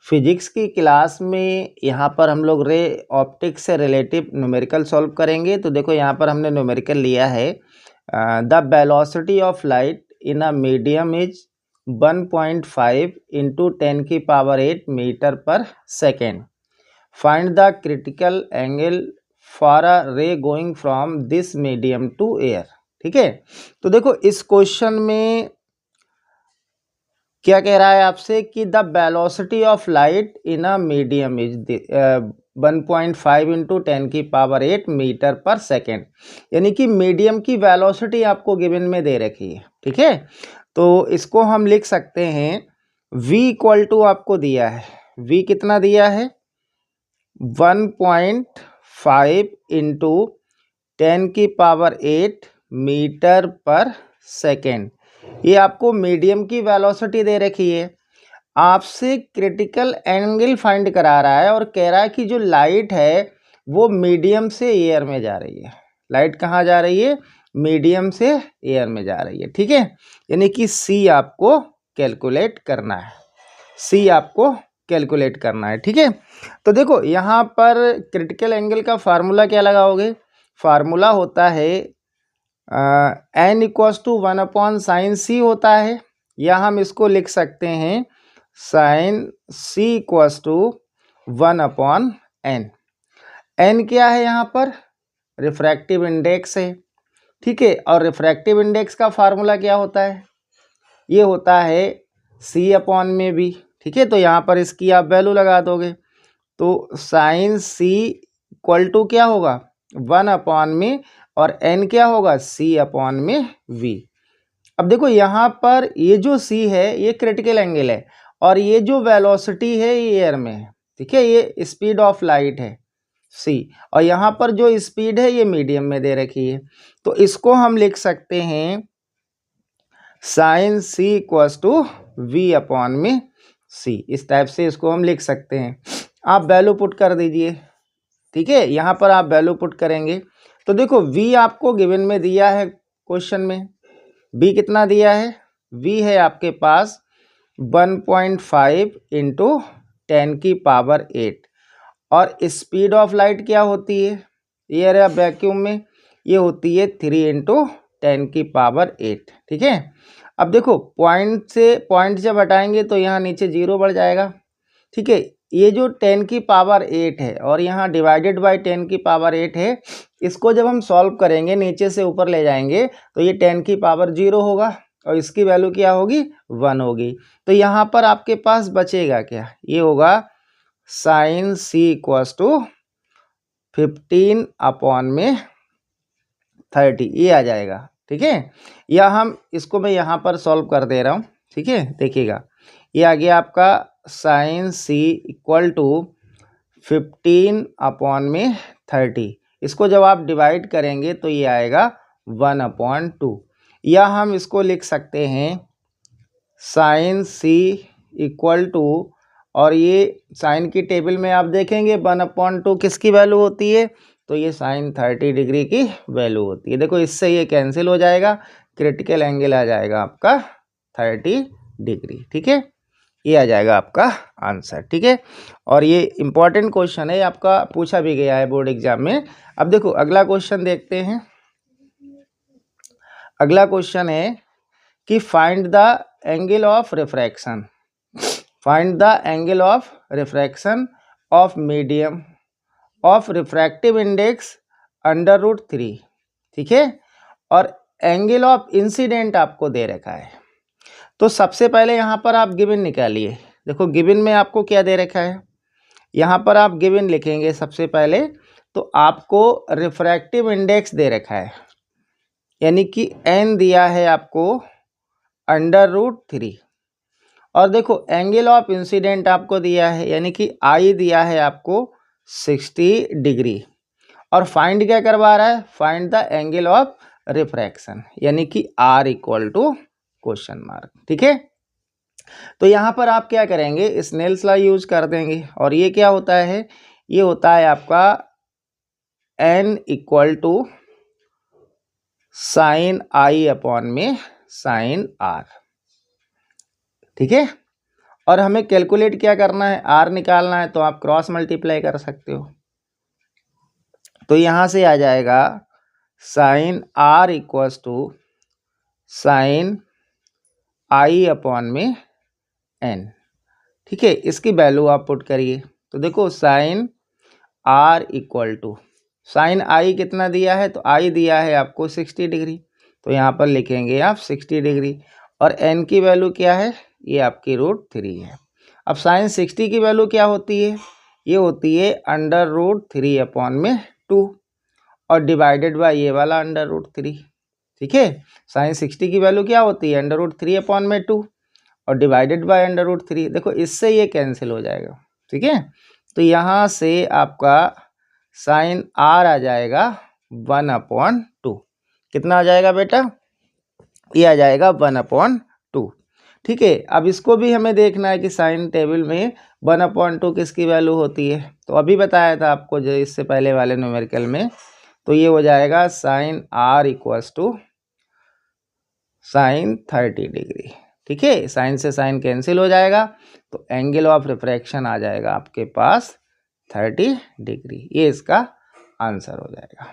Physics की class में यहाँ पर हम लोग रे ऑप्टिक्स से रिलेटिव न्यूमेरिकल सॉल्व करेंगे। तो देखो यहाँ पर हमने न्यूमेरिकल लिया है the velocity of light in a medium is 1.5 into 10⁸ metre per second. Find the critical angle for a ray going from this medium to air. ठीक है, तो देखो इस क्वेश्चन में क्या कह रहा है आपसे कि the velocity of light in a medium is 1.5 into 10⁸ metre per second, यानी कि मीडियम की वेलोसिटी आपको गिवन में दे रखी है। ठीक है, तो इसको हम लिख सकते हैं v इक्वल टू आपको दिया है, v कितना दिया है 1.5 इंटू 10⁸ मीटर पर सेकेंड। ये आपको मीडियम की वेलोसिटी दे रखी है, आपसे क्रिटिकल एंगल फाइंड करा रहा है और कह रहा है कि जो लाइट है वो मीडियम से एयर में जा रही है। लाइट कहाँ जा रही है, मीडियम से एयर में जा रही है। ठीक है, यानी कि सी आपको कैलकुलेट करना है, सी आपको कैलकुलेट करना है। ठीक है, तो देखो यहाँ पर क्रिटिकल एंगल का फार्मूला क्या लगाओगे, फार्मूला होता है n equals to 1/sin c होता है, या हम इसको लिख सकते हैं sin c equals to 1/n। n क्या है यहाँ पर, रिफ्रैक्टिव इंडेक्स है। ठीक है, और रिफ्रैक्टिव इंडेक्स का फार्मूला क्या होता है, ये होता है c/v। ठीक है, तो यहाँ पर इसकी आप वैल्यू लगा दोगे, तो sin c इक्वल टू क्या होगा 1/में, और n क्या होगा c/v। अब देखो यहाँ पर ये जो c है ये क्रिटिकल एंगल है, और ये जो वेलोसिटी है ये एयर में है। ठीक है, ये स्पीड ऑफ लाइट है c, और यहाँ पर जो स्पीड है ये मीडियम में दे रखी है। तो इसको हम लिख सकते हैं sin c इक्वल्स टू v/में c, इस टाइप से इसको हम लिख सकते हैं। आप वैल्यू पुट कर दीजिए। ठीक है, यहाँ पर आप वैल्यू पुट करेंगे तो देखो v आपको गिवन में दिया है क्वेश्चन में, v कितना दिया है, v है आपके पास 1.5 इंटू 10⁸, और स्पीड ऑफ लाइट क्या होती है एयर या वैक्यूम में, ये होती है 3 इंटू 10⁸। ठीक है, अब देखो पॉइंट से पॉइंट जब हटाएंगे तो यहाँ नीचे 0 बढ़ जाएगा। ठीक है, ये जो 10⁸ है और यहाँ डिवाइडेड बाय 10⁸ है, इसको जब हम सॉल्व करेंगे नीचे से ऊपर ले जाएंगे तो ये 10⁸0 होगा और इसकी वैल्यू क्या होगी 1 होगी। तो यहाँ पर आपके पास बचेगा क्या, ये होगा sin c इक्वल्स टू 15/30, ये आ जाएगा। ठीक है, या हम इसको मैं यहाँ पर सॉल्व कर दे रहा हूँ। ठीक है, देखिएगा ये आ गया आपका sin c इक्वल टू 15/30। इसको जब आप डिवाइड करेंगे तो ये आएगा 1/2, या हम इसको लिख सकते हैं sin c इक्वल टू, और ये साइन की टेबल में आप देखेंगे 1/2 किसकी वैल्यू होती है, तो ये sin 30 डिग्री की वैल्यू होती है। देखो इससे ये कैंसिल हो जाएगा, क्रिटिकल एंगल आ जाएगा आपका 30 डिग्री। ठीक है, ये आ जाएगा आपका आंसर। ठीक है, और ये इंपॉर्टेंट क्वेश्चन है, आपका पूछा भी गया है बोर्ड एग्जाम में। अब देखो अगला क्वेश्चन देखते हैं। अगला क्वेश्चन है कि find the angle of refraction, find the angle of refraction of medium of refractive index √3। ठीक है, और एंगल ऑफ इंसिडेंट आपको दे रखा है। तो सबसे पहले यहाँ पर आप गिवन निकालिए। देखो गिवन में आपको क्या दे रखा है, यहाँ पर आप गिवन लिखेंगे सबसे पहले, तो आपको रिफ्रैक्टिव इंडेक्स दे रखा है, यानी कि n दिया है आपको √3, और देखो एंगल ऑफ इंसिडेंट आपको दिया है, यानी कि I दिया है आपको 60 डिग्री, और फाइंड क्या करवा रहा है, find the angle of refraction, यानी कि R equal to question mark. ठीक है, तो यहाँ पर आप क्या करेंगे, स्नेल्स लॉ यूज कर देंगे, और ये क्या होता है, ये होता है आपका n इक्वल टू sin I/में sin R। ठीक है, और हमें कैलकुलेट क्या करना है, आर निकालना है, तो आप क्रॉस मल्टीप्लाई कर सकते हो। तो यहाँ से आ जाएगा sine are equals to sine i upon में एन। ठीक है, इसकी वैल्यू आप पुट करिए। तो देखो sine r equal to sine i कितना दिया है, तो आई दिया है आपको 60 डिग्री, तो यहाँ पर लिखेंगे आप 60 डिग्री। और एन की वैल्यू क्या है, ये आपकी √3 है। अब साइन 60 की वैल्यू क्या होती है, ये होती है √3 अपॉन में 2 और डिवाइडेड बाय ये वाला √3। ठीक है, साइन 60 की वैल्यू क्या होती है, √3 अपॉन में 2 और डिवाइडेड बाय √3। देखो इससे ये कैंसिल हो जाएगा। ठीक है, तो यहाँ से आपका साइन आर आ जाएगा 1/2। कितना आ जाएगा बेटा, ये आ जाएगा 1/2। ठीक है, अब इसको भी हमें देखना है कि साइन टेबल में 1/2 किसकी वैल्यू होती है। तो अभी बताया था आपको जो इससे पहले वाले न्यूमेरिकल में, तो ये हो जाएगा sine are equals to sine 30 degree. ठीक है, साइन से साइन कैंसिल हो जाएगा, तो एंगल ऑफ रिफ्रैक्शन आ जाएगा आपके पास 30 डिग्री। ये इसका आंसर हो जाएगा।